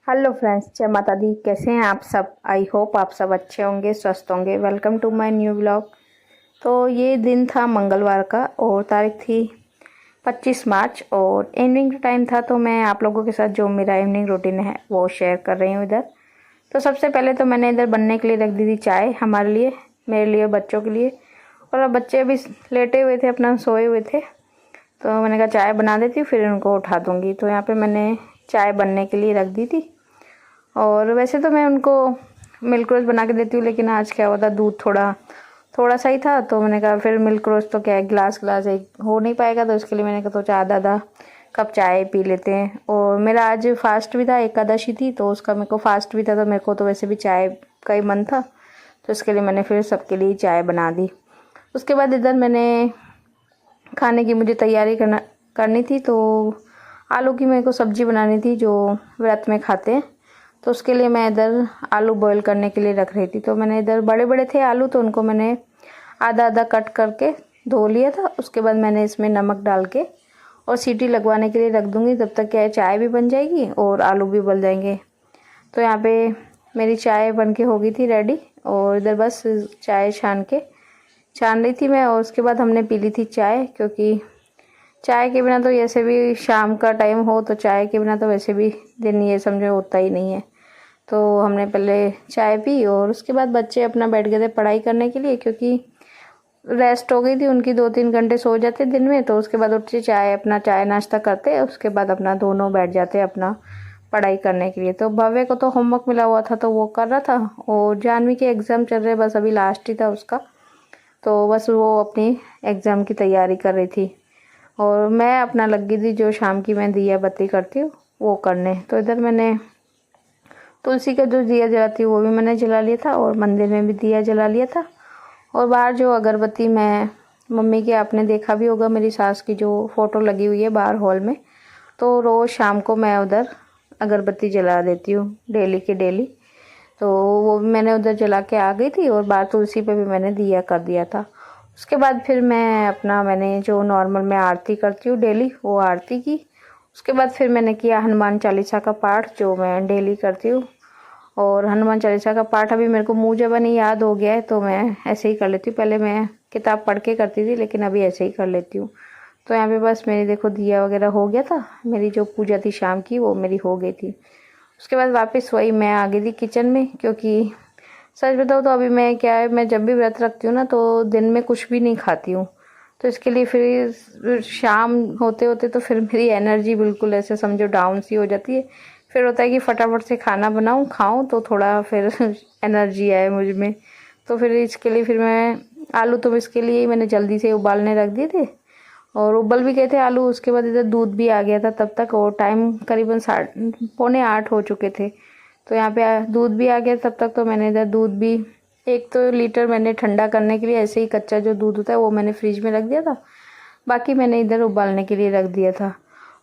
Hello friends, जय माता दी। कैसे हैं आप सब? आई होप आप सब अच्छे होंगे, स्वस्थ होंगे। Welcome to my new vlog. तो ये दिन था मंगलवार का और तारीख थी 25 मार्च और इवनिंग टाइम था। तो मैं आप लोगों के साथ जो मेरा इवनिंग रूटीन है वो शेयर कर रही हूँ इधर। तो सबसे पहले तो मैंने इधर बनने के लिए रख दी थी चाय हमारे लिए, मेरे लिए, बच्चों के लिए। और अब बच्चे अभी लेटे हुए थे, अपना सोए हुए थे, तो मैंने कहा चाय बना देती हूँ, फिर उनको उठा दूँगी। तो यहाँ पे मैंने चाय बनने के लिए रख दी थी। और वैसे तो मैं उनको मिल्क रोज़ बना के देती हूँ, लेकिन आज क्या हुआ था, दूध थोड़ा थोड़ा सा ही था। तो मैंने कहा फिर मिल्क रोज़ तो क्या है, गिलास गिलास एक हो नहीं पाएगा, तो इसके लिए मैंने कहा तो आधा आधा कप चाय पी लेते हैं। और मेरा आज फास्ट भी था, एकादशी थी, तो उसका मेरे को फास्ट भी था, तो मेरे को तो वैसे भी चाय का ही मन था, तो इसके लिए मैंने फिर सबके लिए चाय बना दी। उसके बाद इधर मैंने खाने की मुझे तैयारी करनी थी। तो आलू की मेरे को सब्ज़ी बनानी थी जो व्रत में खाते हैं। तो उसके लिए मैं इधर आलू बॉईल करने के लिए रख रही थी। तो मैंने इधर बड़े बड़े थे आलू, तो उनको मैंने आधा आधा कट करके धो लिया था। उसके बाद मैंने इसमें नमक डाल के और सीटी लगवाने के लिए रख दूँगी। तब तक क्या है, चाय भी बन जाएगी और आलू भी उबल जाएंगे। तो यहाँ पे मेरी चाय बन के हो गई थी रेडी, और इधर बस चाय छान रही थी मैं। और उसके बाद हमने पी ली थी चाय, क्योंकि चाय के बिना तो ऐसे भी शाम का टाइम हो तो चाय के बिना तो वैसे भी दिन ये समझो होता ही नहीं है। तो हमने पहले चाय पी और उसके बाद बच्चे अपना बैठ गए थे पढ़ाई करने के लिए, क्योंकि रेस्ट हो गई थी उनकी, 2-3 घंटे सो जाते दिन में। तो उसके बाद उठते चाय नाश्ता करते, उसके बाद अपना दोनों बैठ जाते अपना पढ़ाई करने के लिए। तो भव्य को तो होमवर्क मिला हुआ था, तो वो कर रहा था, और जानवी के एग्ज़ाम चल रहे, बस अभी लास्ट ही था उसका, तो बस वो अपनी एग्ज़ाम की तैयारी कर रही थी। और मैं अपना लग गई थी जो शाम की मैं दिया बत्ती करती हूँ वो करने। तो इधर मैंने तुलसी का जो दिया जलाती हूँ वो भी मैंने जला लिया था, और मंदिर में भी दिया जला लिया था। और बाहर जो अगरबत्ती मैं मम्मी के, आपने देखा भी होगा मेरी सास की जो फ़ोटो लगी हुई है बाहर हॉल में, तो रोज़ शाम को मैं उधर अगरबत्ती जला देती हूँ, डेली के डेली। तो वो भी मैंने उधर जला के आ गई थी, और बाहर तुलसी पे भी मैंने दिया कर दिया था। उसके बाद फिर मैंने जो नॉर्मल मैं आरती करती हूँ डेली, वो आरती की। उसके बाद फिर मैंने किया हनुमान चालीसा का पाठ, जो मैं डेली करती हूँ। और हनुमान चालीसा का पाठ अभी मेरे को मुँह ज़बानी याद हो गया है, तो मैं ऐसे ही कर लेती हूँ। पहले मैं किताब पढ़ के करती थी, लेकिन अभी ऐसे ही कर लेती हूँ। तो यहाँ पे बस मेरी देखो दिया वगैरह हो गया था, मेरी जो पूजा थी शाम की वो मेरी हो गई थी। उसके बाद वापस वही मैं आ गई थी किचन में, क्योंकि सच बताऊँ तो अभी मैं क्या है, मैं जब भी व्रत रखती हूँ ना, तो दिन में कुछ भी नहीं खाती हूँ। तो इसके लिए फिर शाम होते होते तो फिर मेरी एनर्जी बिल्कुल ऐसे समझो डाउन सी हो जाती है। फिर होता है कि फटाफट से खाना बनाऊँ, खाऊँ, तो थोड़ा फिर एनर्जी आए मुझ में। तो फिर इसके लिए फिर मैं आलू, तो इसके लिए ही मैंने जल्दी से उबालने रख दिए थे, और उबल भी गए थे आलू। उसके बाद इधर दूध भी आ गया था तब तक, और टाइम करीबन 7:45 हो चुके थे। तो यहाँ पे दूध भी आ गया तब तक। तो मैंने इधर दूध भी 1 लीटर मैंने ठंडा करने के लिए, ऐसे ही कच्चा जो दूध होता है वो मैंने फ्रिज में रख दिया था, बाकी मैंने इधर उबालने के लिए रख दिया था।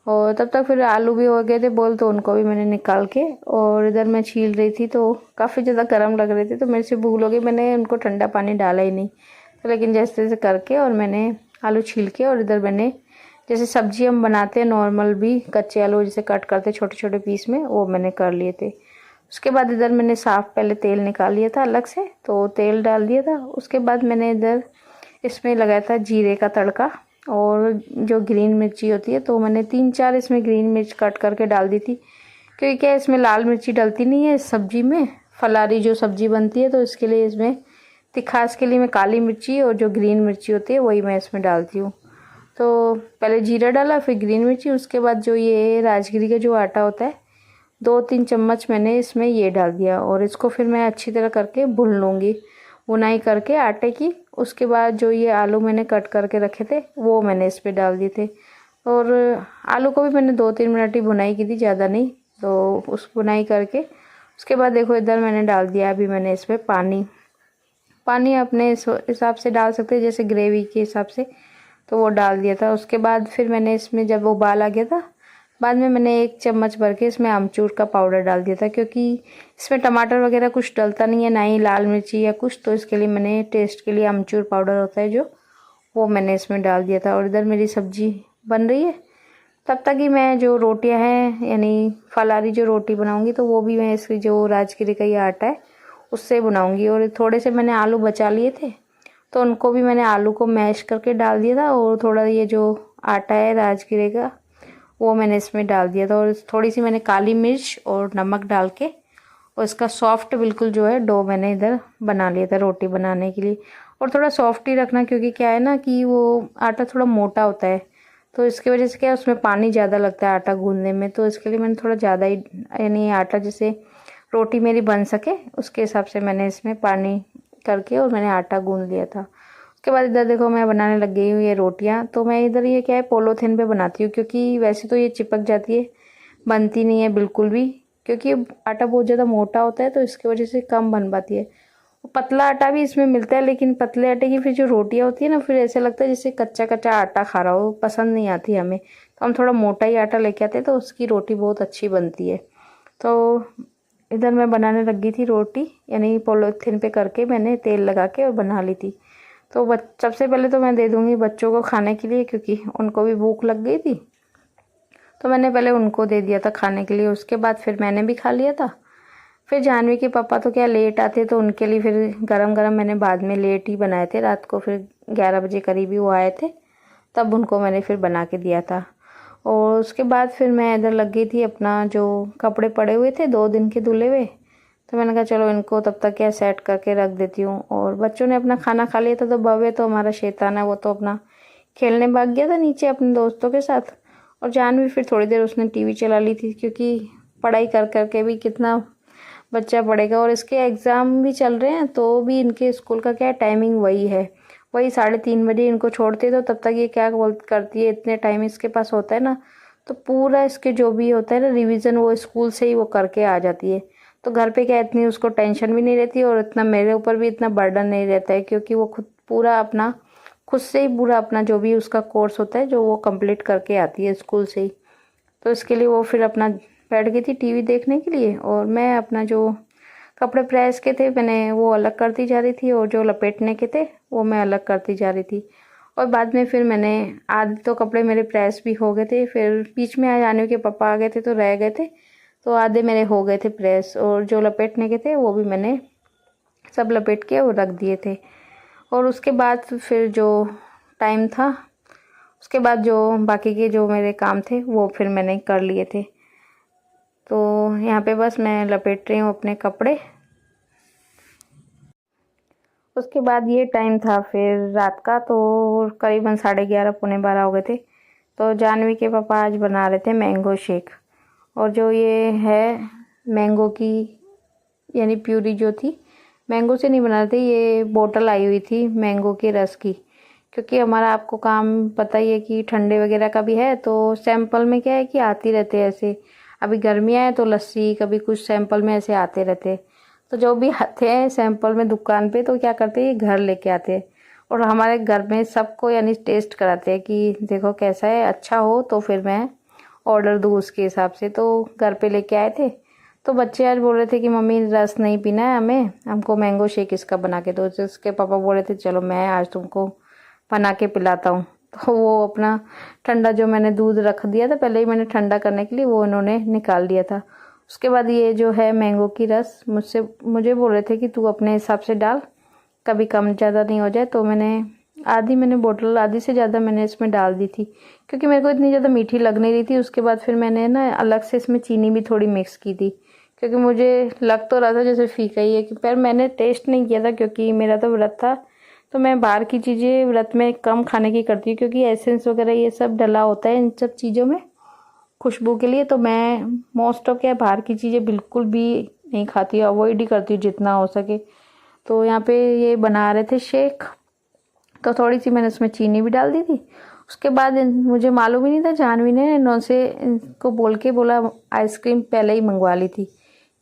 और तब तक फिर आलू भी हो गए थे बॉईल, तो उनको भी मैंने निकाल के, और इधर मैं छील रही थी, तो काफ़ी ज़्यादा गर्म लग रहे थे, तो मेरे से भूल हो गई, मैंने उनको ठंडा पानी डाला ही नहीं। तो लेकिन जैसे तैसे करके और मैंने आलू छील के, और इधर मैंने जैसे सब्जी हम बनाते हैं नॉर्मल भी, कच्चे आलू जैसे कट करते छोटे छोटे पीस में, वो मैंने कर लिए थे। उसके बाद इधर मैंने साफ़ पहले तेल निकाल लिया था अलग से, तो तेल डाल दिया था। उसके बाद मैंने इधर इसमें लगाया था जीरे का तड़का, और जो ग्रीन मिर्ची होती है, तो मैंने 3-4 इसमें ग्रीन मिर्च कट करके डाल दी थी, क्योंकि क्या इसमें लाल मिर्ची डलती नहीं है इस सब्जी में, फलारी जो सब्जी बनती है, तो इसके लिए इसमें तिखास के लिए मैं काली मिर्ची और जो ग्रीन मिर्ची होती है वही मैं इसमें डालती हूँ। तो पहले जीरा डाला, फिर ग्रीन मिर्ची, उसके बाद जो ये राजगिरी का जो आटा होता है, 2-3 चम्मच मैंने इसमें ये डाल दिया, और इसको फिर मैं अच्छी तरह करके भून लूँगी, बुनाई करके आटे की। उसके बाद जो ये आलू मैंने कट करके रखे थे वो मैंने इस पर डाल दिए थे, और आलू को भी मैंने 2-3 मिनट ही बुनाई की थी, ज़्यादा नहीं। तो उस बुनाई करके उसके बाद देखो इधर मैंने डाल दिया, अभी मैंने इसमें पानी पानी अपने हिसाब से डाल सकते हैं, जैसे ग्रेवी के हिसाब से, तो वो डाल दिया था। उसके बाद फिर मैंने इसमें जब उबाल आ गया था, बाद में मैंने 1 चम्मच भर के इसमें अमचूर का पाउडर डाल दिया था, क्योंकि इसमें टमाटर वगैरह कुछ डलता नहीं है, ना ही लाल मिर्ची या कुछ, तो इसके लिए मैंने टेस्ट के लिए अमचूर पाउडर होता है जो, वो मैंने इसमें डाल दिया था। और इधर मेरी सब्जी बन रही है, तब तक ही मैं जो रोटियां हैं यानी फलारी जो रोटी बनाऊंगी तो वो भी मैं इसकी जो राजगिरे का ये आटा है उससे बनाऊंगी। और थोड़े से मैंने आलू बचा लिए थे तो उनको भी मैंने आलू को मैश करके डाल दिया था, और थोड़ा ये जो आटा है राजगिरे का वो मैंने इसमें डाल दिया था, और थोड़ी सी मैंने काली मिर्च और नमक डाल के और इसका सॉफ्ट बिल्कुल जो है डो मैंने इधर बना लिया था रोटी बनाने के लिए। और थोड़ा सॉफ्ट ही रखना, क्योंकि क्या है ना कि वो आटा थोड़ा मोटा होता है तो इसकी वजह से क्या है उसमें पानी ज़्यादा लगता है आटा गूंदने में, तो इसके लिए मैंने थोड़ा ज़्यादा ही यानी आटा जैसे रोटी मेरी बन सके उसके हिसाब से मैंने इसमें पानी करके और मैंने आटा गूंद लिया था। उसके बाद इधर देखो मैं बनाने लग गई हूँ ये रोटियाँ। तो मैं इधर ये क्या है पोलोथिन पे बनाती हूँ, क्योंकि वैसे तो ये चिपक जाती है, बनती नहीं है बिल्कुल भी, क्योंकि आटा बहुत ज़्यादा मोटा होता है तो इसकी वजह से कम बन पाती है। पतला आटा भी इसमें मिलता है, लेकिन पतले आटे की फिर जो रोटियाँ होती है ना फिर ऐसा लगता है जैसे कच्चा कच्चा आटा खा रहा हो, पसंद नहीं आती हमें। तो हम थोड़ा मोटा ही आटा लेके आते हैं तो उसकी रोटी बहुत अच्छी बनती है। तो इधर मैं बनाने लग गई थी रोटी, यानी पॉलीथिन पे करके मैंने तेल लगा के और बना ली थी। तो सबसे पहले तो मैं दे दूँगी बच्चों को खाने के लिए, क्योंकि उनको भी भूख लग गई थी तो मैंने पहले उनको दे दिया था खाने के लिए। उसके बाद फिर मैंने भी खा लिया था। फिर जानवी के पापा तो क्या लेट आते तो उनके लिए फिर गरम गरम मैंने बाद में लेट ही बनाए थे, रात को फिर 11 बजे करीब ही वो आए थे तब उनको मैंने फिर बना के दिया था। और उसके बाद फिर मैं इधर लग गई थी अपना जो कपड़े पड़े हुए थे 2 दिन के धुले हुए, तो मैंने कहा चलो इनको तब तक क्या सेट करके रख देती हूँ। और बच्चों ने अपना खाना खा लिया था तो भव्य तो हमारा शैतान है वो तो अपना खेलने भाग गया था नीचे अपने दोस्तों के साथ। और जानवी फिर थोड़ी देर उसने टीवी चला ली थी, क्योंकि पढ़ाई कर करके भी कितना बच्चा पढ़ेगा, और इसके एग्ज़ाम भी चल रहे हैं तो भी इनके स्कूल का क्या टाइमिंग वही है, वही 3:30 बजे इनको छोड़ते तो तब तक ये क्या करती है इतने टाइम इसके पास होता है ना, तो पूरा इसके जो भी होता है ना रिवीजन वो स्कूल से ही वो करके आ जाती है। तो घर पे क्या इतनी उसको टेंशन भी नहीं रहती और इतना मेरे ऊपर भी इतना बर्डन नहीं रहता है, क्योंकि वो खुद से ही पूरा अपना जो भी उसका कोर्स होता है जो वो कंप्लीट करके आती है स्कूल से ही। तो इसके लिए वो फिर अपना बैठ गई थी टीवी देखने के लिए, और मैं अपना जो कपड़े प्रेस के थे मैंने वो अलग करती जा रही थी और जो लपेटने के थे वो मैं अलग करती जा रही थी। और बाद में फिर मैंने आधे तो कपड़े मेरे प्रेस भी हो गए थे, फिर बीच में जानवी के पापा आ गए थे तो रह गए थे, तो आधे मेरे हो गए थे प्रेस, और जो लपेटने के थे वो भी मैंने सब लपेट के वो रख दिए थे। और उसके बाद फिर जो टाइम था उसके बाद जो बाकी के जो मेरे काम थे वो फिर मैंने कर लिए थे। तो यहाँ पे बस मैं लपेट रही हूँ अपने कपड़े। उसके बाद ये टाइम था फिर रात का, तो करीबन 11:30 पौने 12 हो गए थे। तो जानवी के पापा आज बना रहे थे मैंगो शेक, और जो ये है मैंगो की यानी प्यूरी जो थी मैंगो से नहीं बना रहे थे, ये बोतल आई हुई थी मैंगो के रस की, क्योंकि हमारा आपको काम पता ही है कि ठंडे वगैरह का भी है तो सैंपल में क्या है कि आती रहते हैं ऐसे। अभी गर्मियाँ हैं तो लस्सी कभी कुछ सैंपल में ऐसे आते रहते हैं, तो जो भी आते हैं सैंपल में दुकान पे तो क्या करते हैं घर लेके आते हैं और हमारे घर में सबको यानी टेस्ट कराते हैं कि देखो कैसा है, अच्छा हो तो फिर मैं ऑर्डर दूँ उसके हिसाब से। तो घर पे लेके आए थे तो बच्चे आज बोल रहे थे कि मम्मी रस नहीं पीना है हमें, हमको मैंगो शेक इसका बना के दो। तो उसके पापा बोल रहे थे चलो मैं आज तुमको बना के पिलाता हूँ। तो वो अपना ठंडा जो मैंने दूध रख दिया था पहले ही मैंने ठंडा करने के लिए वो इन्होंने निकाल दिया था। उसके बाद ये जो है मैंगो की रस मुझे बोल रहे थे कि तू अपने हिसाब से डाल, कभी कम ज़्यादा नहीं हो जाए। तो मैंने बोतल आधी से ज़्यादा मैंने इसमें डाल दी थी, क्योंकि मेरे को इतनी ज़्यादा मीठी लग नहीं रही थी। उसके बाद फिर मैंने ना अलग से इसमें चीनी भी थोड़ी मिक्स की थी, क्योंकि मुझे लग तो रहा था जैसे फीका ही है, पर मैंने टेस्ट नहीं किया था क्योंकि मेरा तो व्रत था। तो मैं बाहर की चीज़ें व्रत में कम खाने की करती हूँ, क्योंकि एसेंस वगैरह ये सब डला होता है इन सब चीज़ों में खुशबू के लिए। तो मैं मोस्ट ऑफ क्या बाहर की चीज़ें बिल्कुल भी नहीं खाती, अवॉइड ही करती हूँ जितना हो सके। तो यहाँ पे ये बना रहे थे शेक, तो थोड़ी सी मैंने उसमें चीनी भी डाल दी थी। उसके बाद मुझे मालूम ही नहीं था, जानवी ने इनसे इनको बोल के बोला आइसक्रीम पहले ही मंगवा ली थी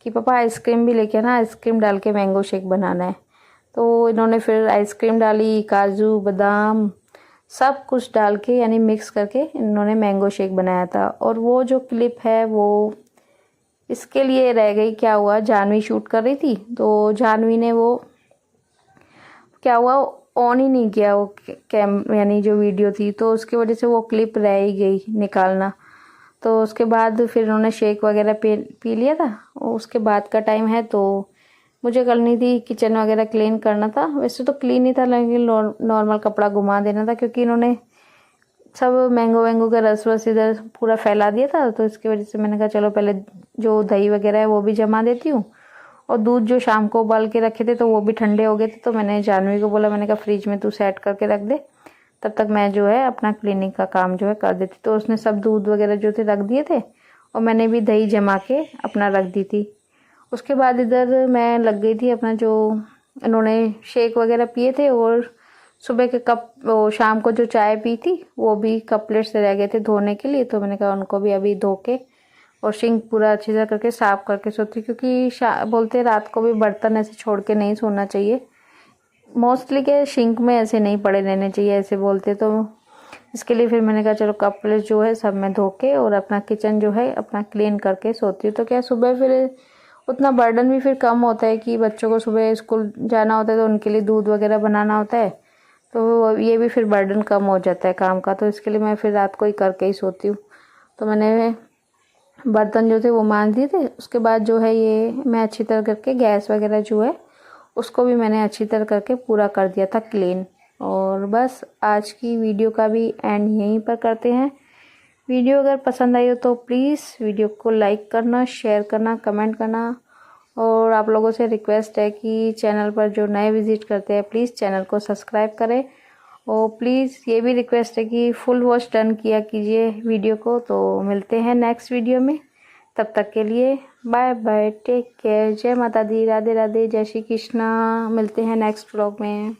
कि पापा आइसक्रीम भी लेके आना, आइसक्रीम डाल के मैंगो शेक बनाना है। तो इन्होंने फिर आइसक्रीम डाली, काजू बादाम सब कुछ डाल के यानी मिक्स करके इन्होंने मैंगो शेक बनाया था। और वो जो क्लिप है वो इसके लिए रह गई, क्या हुआ जानवी शूट कर रही थी तो जानवी ने वो क्या हुआ ऑन ही नहीं किया वो कैम यानी जो वीडियो थी, तो उसकी वजह से वो क्लिप रह ही गई निकालना। तो उसके बाद फिर उन्होंने शेक वगैरह पी लिया था। और उसके बाद का टाइम है तो मुझे करनी थी किचन वगैरह क्लीन करना था। वैसे तो क्लीन ही था, लेकिन नॉर्मल कपड़ा घुमा देना था, क्योंकि इन्होंने सब मैंगो वैंगो का रस वस इधर पूरा फैला दिया था। तो इसकी वजह से मैंने कहा चलो पहले जो दही वगैरह है वो भी जमा देती हूँ, और दूध जो शाम को उबाल के रखे थे तो वो भी ठंडे हो गए थे। तो मैंने जानवी को बोला, मैंने कहा फ्रिज में तू सेट करके रख दे, तब तक मैं जो है अपना क्लीनिंग का काम जो है कर देती। तो उसने सब दूध वगैरह जो थे रख दिए थे, और मैंने भी दही जमा के अपना रख दी थी। उसके बाद इधर मैं लग गई थी अपना जो इन्होंने शेक वगैरह पिए थे, और सुबह के कप वो शाम को जो चाय पी थी वो भी कप प्लेट से रह गए थे धोने के लिए। तो मैंने कहा उनको भी अभी धो के और सिंक पूरा अच्छी तरह करके साफ करके सोती, क्योंकि बोलते हैं रात को भी बर्तन ऐसे छोड़ के नहीं सोना चाहिए, मोस्टली के सिंक में ऐसे नहीं पड़े रहने चाहिए ऐसे बोलते। तो इसके लिए फिर मैंने कहा चलो कप प्लेट जो है सब मैं धो के और अपना किचन जो है अपना क्लीन करके सोती हूँ। तो क्या सुबह फिर उतना बर्डन भी फिर कम होता है कि बच्चों को सुबह स्कूल जाना होता है तो उनके लिए दूध वगैरह बनाना होता है, तो ये भी फिर बर्डन कम हो जाता है काम का। तो इसके लिए मैं फिर रात को ही करके ही सोती हूँ। तो मैंने बर्तन जो थे वो मांज दिए थे। उसके बाद जो है ये मैं अच्छी तरह करके गैस वगैरह जो है उसको भी मैंने अच्छी तरह करके पूरा कर दिया था क्लीन। और बस आज की वीडियो का भी एंड यहीं पर करते हैं। वीडियो अगर पसंद आई हो तो प्लीज़ वीडियो को लाइक करना, शेयर करना, कमेंट करना, और आप लोगों से रिक्वेस्ट है कि चैनल पर जो नए विजिट करते हैं प्लीज़ चैनल को सब्सक्राइब करें। और प्लीज़ ये भी रिक्वेस्ट है कि फुल वॉच डन किया कीजिए वीडियो को। तो मिलते हैं नेक्स्ट वीडियो में, तब तक के लिए बाय बाय, टेक केयर, जय माता दी, राधे राधे, जय श्री कृष्णा। मिलते हैं नेक्स्ट व्लॉग में।